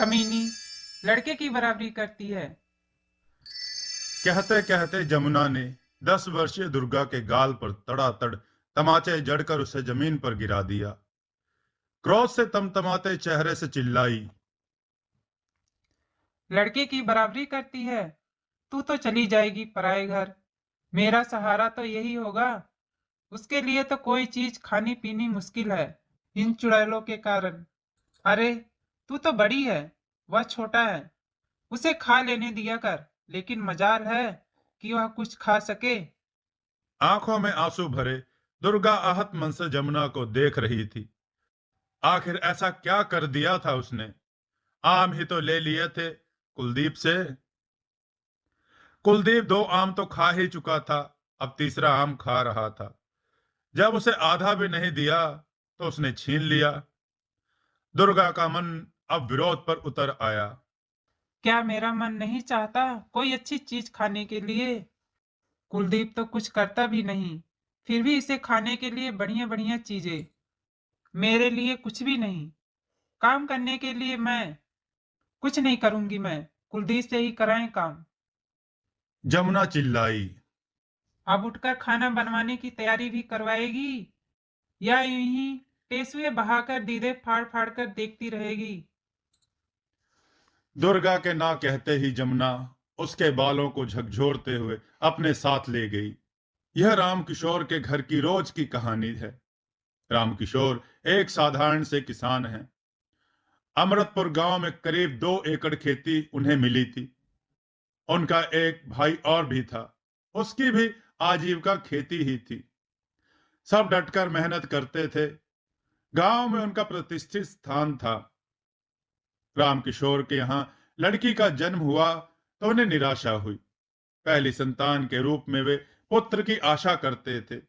कमीनी, लड़के की बराबरी करती है। कहते कहते जमुना ने 10 वर्षीय दुर्गा के गाल पर तड़ातड़ तमाचे जड़कर उसे जमीन पर गिरा दिया। क्रोध से तमतमाते चेहरे से चिल्लाई। लड़के की बराबरी करती है। तू तो चली जाएगी पराए घर। मेरा सहारा तो यही होगा। उसके लिए तो कोई चीज खानी पीनी मुश्किल है, इन चुड़ैलों के कारण। अरे, तू तो बड़ी है, वह छोटा है। उसे खा लेने दिया कर, लेकिन मजाल है कि वह कुछ खा सके। आंखों में आंसू भरे दुर्गा आहत मन से जमुना को देख रही थी। आखिर ऐसा क्या कर दिया था उसने? आम ही तो ले लिए थे कुलदीप से। कुलदीप 2 आम तो खा ही चुका था, अब तीसरा आम खा रहा था। जब उसे आधा भी नहीं दिया तो उसने छीन लिया। दुर्गा का मन अब विरोध पर उतर आया। क्या मेरा मन नहीं चाहता कोई अच्छी चीज खाने के लिए? कुलदीप तो कुछ करता भी नहीं, फिर भी इसे खाने के लिए बढ़िया बढ़िया चीजें। मेरे लिए कुछ भी नहीं। काम करने के लिए मैं कुछ नहीं करूंगी। मैं कुलदीप से ही कराएं काम। जमुना चिल्लाई। अब उठकर खाना बनवाने की तैयारी भी करवाएगी, या यूं ही टेसुए बहाकर दीदे फाड़ फाड़ कर देखती रहेगी? दुर्गा के ना कहते ही जमुना उसके बालों को झकझोरते हुए अपने साथ ले गई। यह रामकिशोर के घर की रोज की कहानी है। रामकिशोर एक साधारण से किसान हैं। अमृतपुर गांव में करीब 2 एकड़ खेती उन्हें मिली थी। उनका एक भाई और भी था, उसकी भी आजीविका खेती ही थी। सब डटकर मेहनत करते थे। गांव में उनका प्रतिष्ठित स्थान था। रामकिशोर के यहाँ लड़की का जन्म हुआ तो उन्हें निराशा हुई। पहली संतान के रूप में वे पुत्र की आशा करते थे।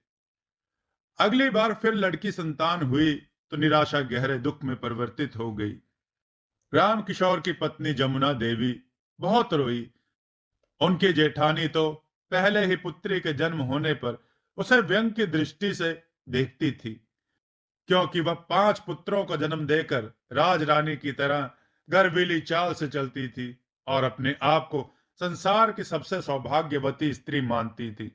अगली बार फिर लड़की संतान हुई तो निराशा गहरे दुख में परिवर्तित हो गई। रामकिशोर की पत्नी जमुना देवी बहुत रोई। उनकी जेठानी तो पहले ही पुत्री के जन्म होने पर उसे व्यंग की दृष्टि से देखती थी, क्योंकि वह 5 पुत्रों को जन्म देकर राज रानी की तरह गर्वीली चाल से चलती थी और अपने आप को संसार की सबसे सौभाग्यवती स्त्री मानती थी।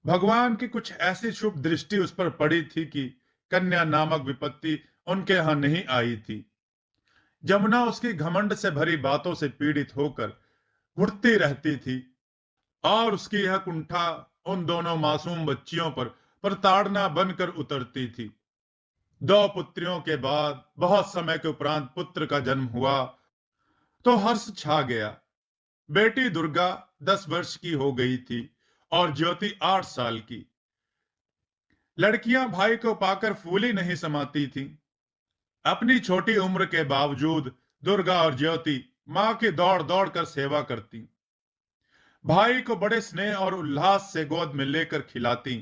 भगवान की कुछ ऐसी शुभ दृष्टि उस पर पड़ी थी कि कन्या नामक विपत्ति उनके यहां नहीं आई थी। जमुना उसकी घमंड से भरी बातों से पीड़ित होकर घुटती रहती थी और उसकी यह कुंठा उन दोनों मासूम बच्चियों पर प्रताड़ना बनकर उतरती थी। 2 पुत्रियों के बाद बहुत समय के उपरांत पुत्र का जन्म हुआ तो हर्ष छा गया। बेटी दुर्गा 10 वर्ष की हो गई थी और ज्योति 8 साल की। लड़कियां भाई को पाकर फूली नहीं समाती थीं। अपनी छोटी उम्र के बावजूद दुर्गा और ज्योति मां की दौड़ दौड़ कर सेवा करती। भाई को बड़े स्नेह और उल्लास से गोद में लेकर खिलाती।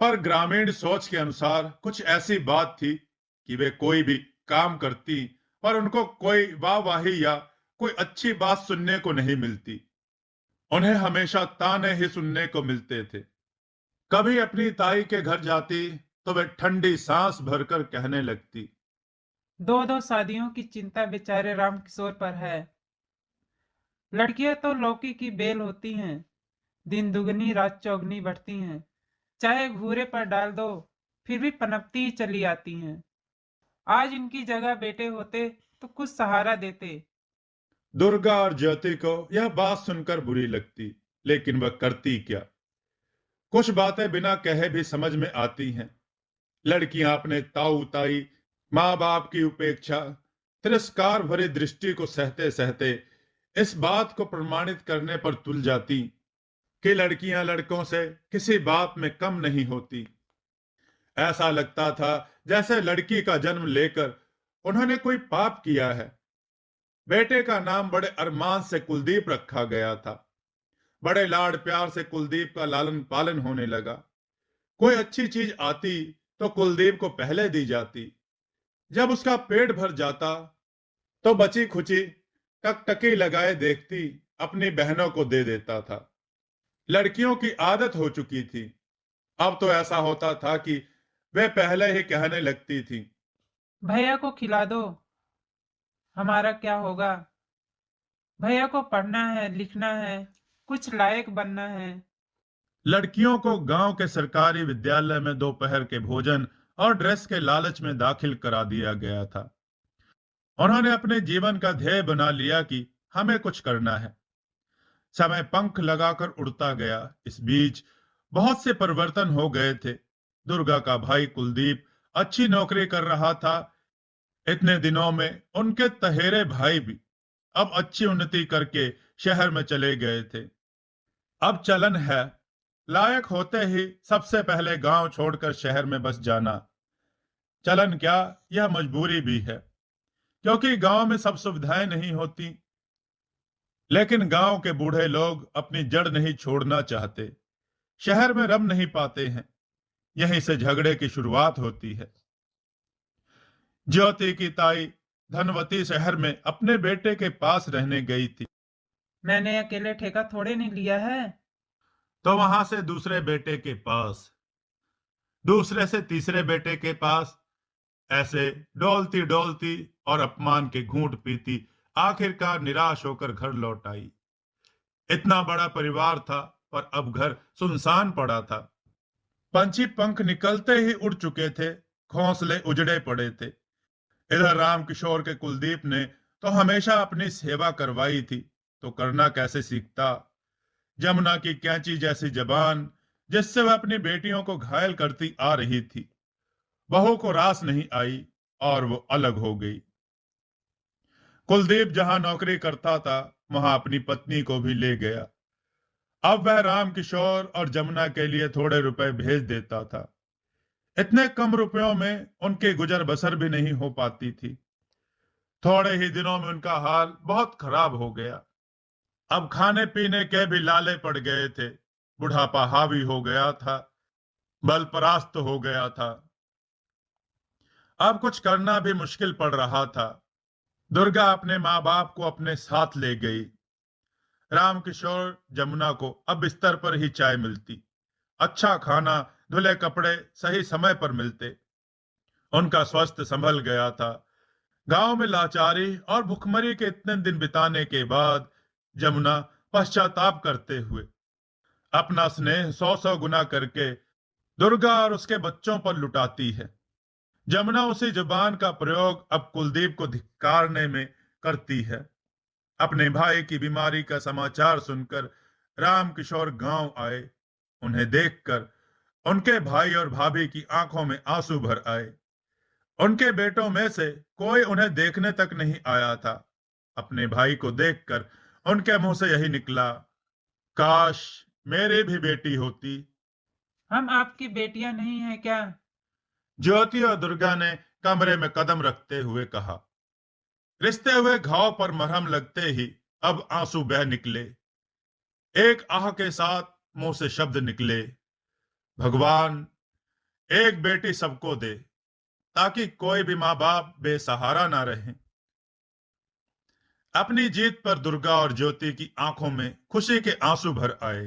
पर ग्रामीण सोच के अनुसार कुछ ऐसी बात थी कि वे कोई भी काम करती पर उनको कोई वाहवाही या कोई अच्छी बात सुनने को नहीं मिलती। उन्हें हमेशा ताने ही सुनने को मिलते थे। कभी अपनी ताई के घर जाती तो वे ठंडी सांस भरकर कहने लगती। दो दो शादियों की चिंता बेचारे रामकिशोर पर है। लड़कियां तो लौकी की बेल होती हैं, दिन दुगनी रात चौगनी बढ़ती हैं। चाहे घूरे पर डाल दो, फिर भी पनपती ही चली आती हैं। आज इनकी जगह बेटे होते तो कुछ सहारा देते। दुर्गा और ज्योति को यह बात सुनकर बुरी लगती, लेकिन वह करती क्या? कुछ बातें बिना कहे भी समझ में आती हैं। लड़कियां अपने ताऊ ताई, माँ बाप की उपेक्षा, तिरस्कार भरी दृष्टि को सहते सहते इस बात को प्रमाणित करने पर तुल जाती कि लड़कियां लड़कों से किसी बात में कम नहीं होती। ऐसा लगता था जैसे लड़की का जन्म लेकर उन्होंने कोई पाप किया है। बेटे का नाम बड़े अरमान से कुलदीप रखा गया था। बड़े लाड प्यार से कुलदीप का लालन पालन होने लगा। कोई अच्छी चीज आती तो कुलदीप को पहले दी जाती। जब उसका पेट भर जाता तो बची खुची टकटकी लगाए देखती अपनी बहनों को दे देता था। लड़कियों की आदत हो चुकी थी। अब तो ऐसा होता था कि वे पहले ही कहने लगती थी। भैया को खिला दो। हमारा क्या होगा? भैया को पढ़ना है, लिखना है, कुछ लायक बनना है। लड़कियों को गांव के सरकारी विद्यालय में दोपहर के भोजन और ड्रेस के लालच में दाखिल करा दिया गया था। उन्होंने अपने जीवन का ध्येय बना लिया कि हमें कुछ करना है। समय पंख लगाकर उड़ता गया। इस बीच बहुत से परिवर्तन हो गए थे। दुर्गा का भाई कुलदीप अच्छी नौकरी कर रहा था। इतने दिनों में उनके तहेरे भाई भी अब अच्छी उन्नति करके शहर में चले गए थे। अब चलन है लायक होते ही सबसे पहले गांव छोड़कर शहर में बस जाना। चलन क्या, यह मजबूरी भी है, क्योंकि गांव में सब सुविधाएं नहीं होती। लेकिन गांव के बूढ़े लोग अपनी जड़ नहीं छोड़ना चाहते, शहर में रम नहीं पाते हैं। यहीं से झगड़े की शुरुआत होती है। ज्योति की ताई धनवती शहर में अपने बेटे के पास रहने गई थी। मैंने अकेले ठेका थोड़े नहीं लिया है। तो वहां से दूसरे बेटे के पास, दूसरे से तीसरे बेटे के पास, ऐसे डोलती डोलती और अपमान के घूंट पीती आखिरकार निराश होकर घर लौट आई। इतना बड़ा परिवार था, पर अब घर सुनसान पड़ा था। पंछी पंख निकलते ही उड़ चुके थे, घोंसले उजड़े पड़े थे। इधर राम किशोर के कुलदीप ने तो हमेशा अपनी सेवा करवाई थी, तो करना कैसे सीखता। जमुना की कैंची जैसी जबान जिससे वह अपनी बेटियों को घायल करती आ रही थी, बहू को रास नहीं आई और वो अलग हो गई। कुलदीप जहां नौकरी करता था, वहां अपनी पत्नी को भी ले गया। अब वह राम किशोर और जमुना के लिए थोड़े रुपए भेज देता था। इतने कम रुपयों में उनकी गुजर बसर भी नहीं हो पाती थी। थोड़े ही दिनों में उनका हाल बहुत खराब हो गया। अब खाने पीने के भी लाले पड़ गए थे। बुढ़ापा हावी हो गया था, बल परास्त हो गया था। अब कुछ करना भी मुश्किल पड़ रहा था। दुर्गा अपने माँ बाप को अपने साथ ले गई। राम किशोर जमुना को अब बिस्तर पर ही चाय मिलती, अच्छा खाना, धुले कपड़े सही समय पर मिलते। उनका स्वास्थ्य संभल गया था। गांव में लाचारी और भुखमरी के इतने दिन बिताने के बाद जमुना पश्चाताप करते हुए अपना स्नेह सौ सौ गुना करके दुर्गा और उसके बच्चों पर लुटाती है। जमुना उसी जुबान का प्रयोग अब कुलदीप को धिक्कारने में करती है। अपने भाई की बीमारी का समाचार सुनकर राम किशोर गांव आए। उन्हें देखकर उनके भाई और भाभी की आंखों में आंसू भर आए। उनके बेटों में से कोई उन्हें देखने तक नहीं आया था। अपने भाई को देखकर उनके मुंह से यही निकला, काश मेरी भी बेटी होती। हम आपकी बेटियां नहीं हैं क्या? ज्योति और दुर्गा ने कमरे में कदम रखते हुए कहा। रिश्ते हुए घाव पर मरहम लगते ही अब आंसू बह निकले। एक आह के साथ मुंह से शब्द निकले, भगवान एक बेटी सबको दे, ताकि कोई भी माँ बाप बेसहारा ना रहे। अपनी जीत पर दुर्गा और ज्योति की आंखों में खुशी के आंसू भर आए।